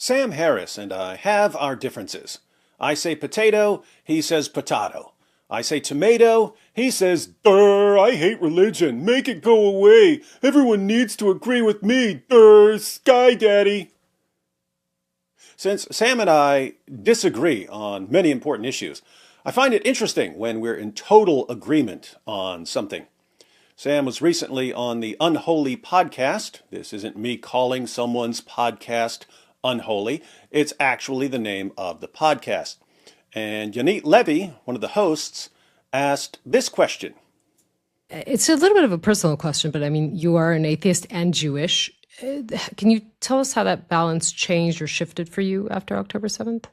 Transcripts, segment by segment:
Sam Harris and I have our differences. I say potato, he says potato. I say tomato, he says, Durr, I hate religion. Make it go away. Everyone needs to agree with me. Durr, Sky Daddy. Since Sam and I disagree on many important issues, I find it interesting when we're in total agreement on something. Sam was recently on the Unholy podcast. This isn't me calling someone's podcast unholy. It's actually the name of the podcast. And Yanit Levy, one of the hosts, asked this question. It's a little bit of a personal question, but I mean, you are an atheist and Jewish. Can you tell us how that balance changed or shifted for you after October 7th?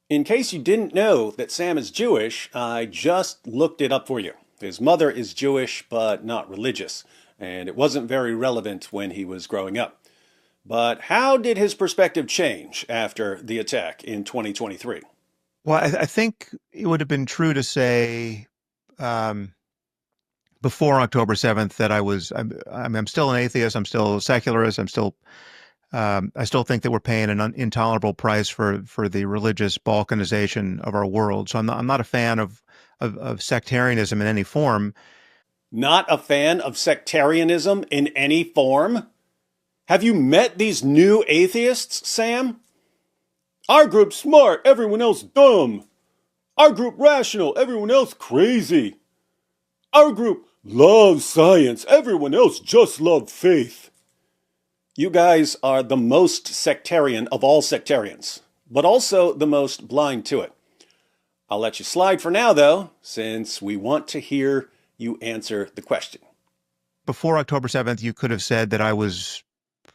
In case you didn't know that Sam is Jewish, I just looked it up for you. His mother is Jewish, but not religious, and it wasn't very relevant when he was growing up. But how did his perspective change after the attack in 2023? Well, I think it would have been true to say before October 7th that I'm still an atheist. I'm still a secularist. I still think that we're paying an intolerable price for the religious balkanization of our world. So I'm not a fan of sectarianism in any form. Not a fan of sectarianism in any form? Have you met these new atheists, Sam? Our group smart, everyone else dumb. Our group rational, everyone else crazy. Our group loves science, everyone else just loves faith. You guys are the most sectarian of all sectarians, but also the most blind to it. I'll let you slide for now, though, since we want to hear you answer the question. Before October 7th, you could have said that I was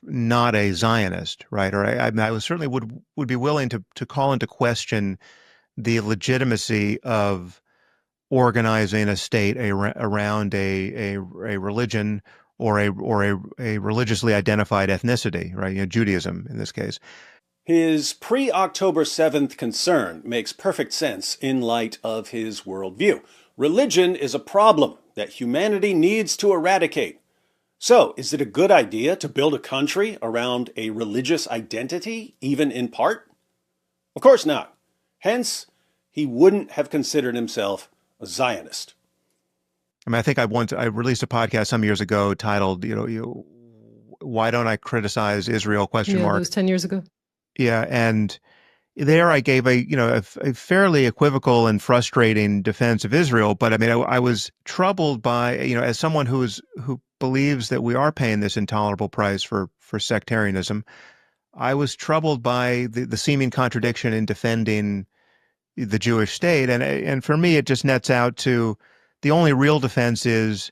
not a Zionist, right? Or I was certainly would be willing to call into question the legitimacy of organizing a state around a religion or a religiously identified ethnicity, right? Judaism in this case. His pre-October 7th concern makes perfect sense in light of his worldview. Religion is a problem that humanity needs to eradicate. So, is it a good idea to build a country around a religious identity, even in part? Of course not. Hence, he wouldn't have considered himself a Zionist. I mean, I think I released a podcast some years ago titled, "Why Don't I Criticize Israel?" ? Yeah, that was 10 years ago. Yeah, and there I gave a fairly equivocal and frustrating defense of Israel. But I mean, I was troubled by, as someone who believes that we are paying this intolerable price for sectarianism, I was troubled by the seeming contradiction in defending the Jewish state. And for me, it just nets out to the only real defense is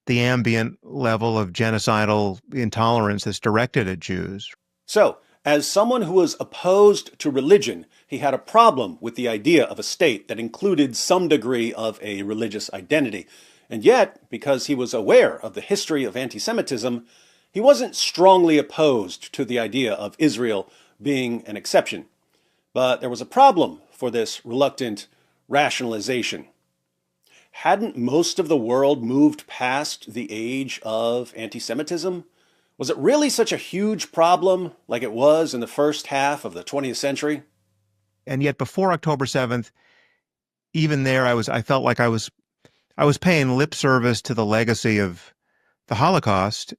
the ambient level of genocidal intolerance that's directed at Jews. So, as someone who was opposed to religion, he had a problem with the idea of a state that included some degree of a religious identity. And yet, because he was aware of the history of anti-Semitism, he wasn't strongly opposed to the idea of Israel being an exception. But there was a problem for this reluctant rationalization. Hadn't most of the world moved past the age of anti-Semitism? Was it really such a huge problem like it was in the first half of the 20th century? And yet before October 7th, even there, I felt like I was paying lip service to the legacy of the Holocaust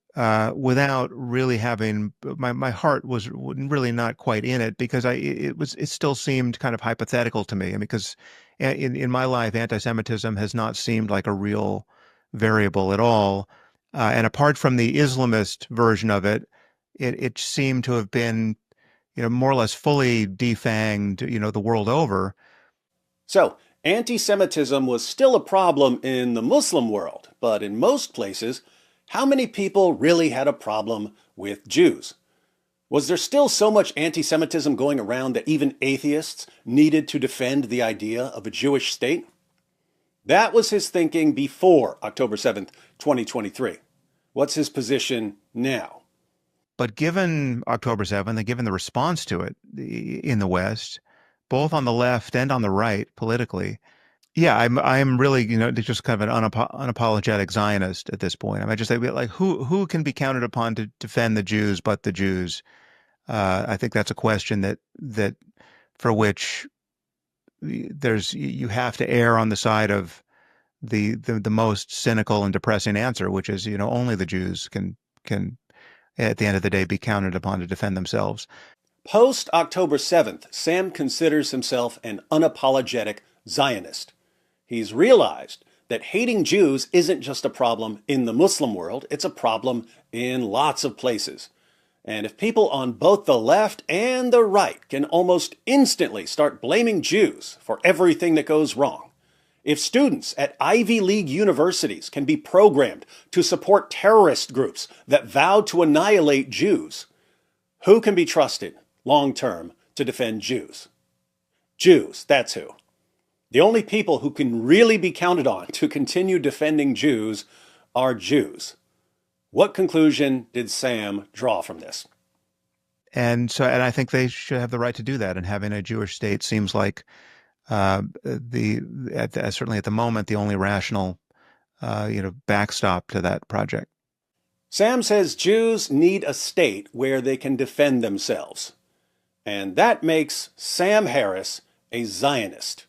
without really having my heart was really not quite in it, because it still seemed kind of hypothetical to me. I mean, because in my life, anti-Semitism has not seemed like a real variable at all. And apart from the Islamist version of it, it seemed to have been, more or less fully defanged, the world over. So, anti-Semitism was still a problem in the Muslim world, but in most places, how many people really had a problem with Jews? Was there still so much anti-Semitism going around that even atheists needed to defend the idea of a Jewish state? That was his thinking before October 7th, 2023. What's his position now? But given October 7th and given the response to it in the West, both on the left and on the right politically, yeah, I'm really, just kind of an unapologetic Zionist at this point. I just say, like, who can be counted upon to defend the Jews but the Jews? I think that's a question that for which you have to err on the side of the most cynical and depressing answer, which is, only the Jews can at the end of the day be counted upon to defend themselves. Post October 7th, Sam considers himself an unapologetic Zionist. He's realized that hating Jews isn't just a problem in the Muslim world, it's a problem in lots of places. And if people on both the left and the right can almost instantly start blaming Jews for everything that goes wrong, if students at Ivy League universities can be programmed to support terrorist groups that vow to annihilate Jews, who can be trusted long-term to defend Jews? Jews, that's who. The only people who can really be counted on to continue defending Jews are Jews. What conclusion did Sam draw from this? And I think they should have the right to do that. And having a Jewish state seems like certainly at the moment the only rational backstop to that project. Sam says Jews need a state where they can defend themselves. And that makes Sam Harris a Zionist.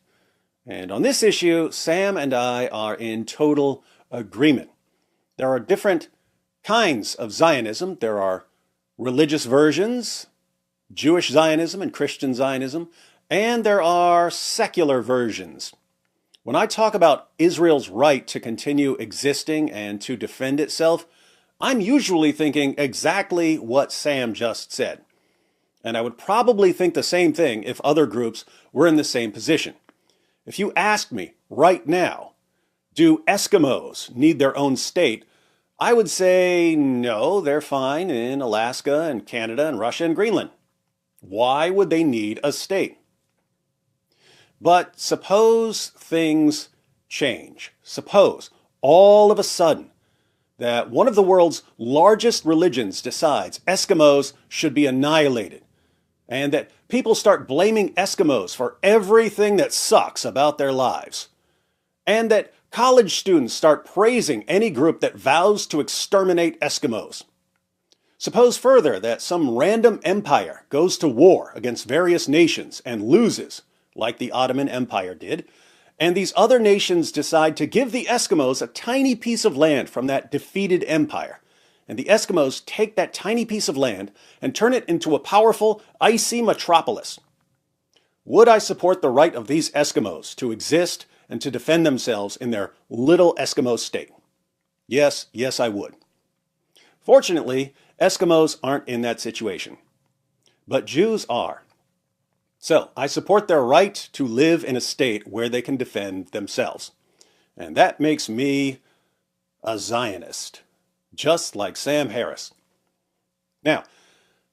And on this issue, Sam and I are in total agreement. There are different kinds of Zionism. There are religious versions, Jewish Zionism and Christian Zionism, and there are secular versions. When I talk about Israel's right to continue existing and to defend itself, I'm usually thinking exactly what Sam just said. And I would probably think the same thing if other groups were in the same position. If you asked me right now, do Eskimos need their own state? I would say no, they're fine in Alaska and Canada and Russia and Greenland. Why would they need a state? But suppose things change. Suppose all of a sudden that one of the world's largest religions decides Eskimos should be annihilated, and that people start blaming Eskimos for everything that sucks about their lives, and that college students start praising any group that vows to exterminate Eskimos. Suppose further that some random empire goes to war against various nations and loses, like the Ottoman Empire did, and these other nations decide to give the Eskimos a tiny piece of land from that defeated empire. And the Eskimos take that tiny piece of land and turn it into a powerful, icy metropolis. Would I support the right of these Eskimos to exist and to defend themselves in their little Eskimo state? Yes, I would. Fortunately, Eskimos aren't in that situation. But Jews are. So I support their right to live in a state where they can defend themselves. And that makes me a Zionist, just like Sam Harris. Now,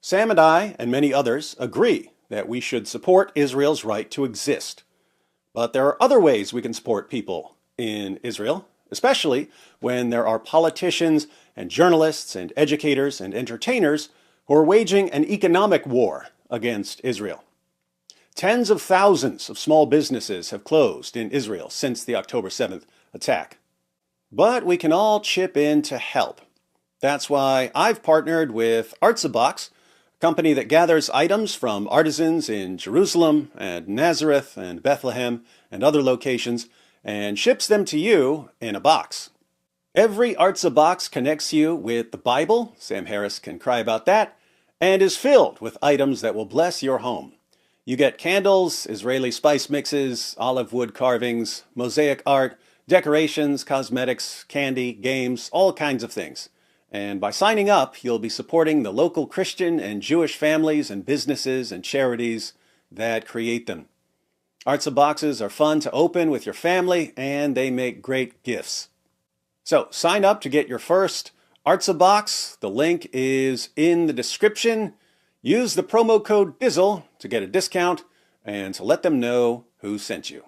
Sam and I and many others agree that we should support Israel's right to exist. But there are other ways we can support people in Israel, especially when there are politicians and journalists and educators and entertainers who are waging an economic war against Israel. Tens of thousands of small businesses have closed in Israel since the October 7th attack. But we can all chip in to help. That's why I've partnered with Artsabox, a company that gathers items from artisans in Jerusalem and Nazareth and Bethlehem and other locations and ships them to you in a box. Every Artsabox connects you with the Bible, Sam Harris can cry about that, and is filled with items that will bless your home. You get candles, Israeli spice mixes, olive wood carvings, mosaic art, decorations, cosmetics, candy, games, all kinds of things. And by signing up, you'll be supporting the local Christian and Jewish families and businesses and charities that create them. Artsaboxes are fun to open with your family, and they make great gifts. So sign up to get your first Artsabox. The link is in the description. Use the promo code DIZZLE to get a discount and to let them know who sent you.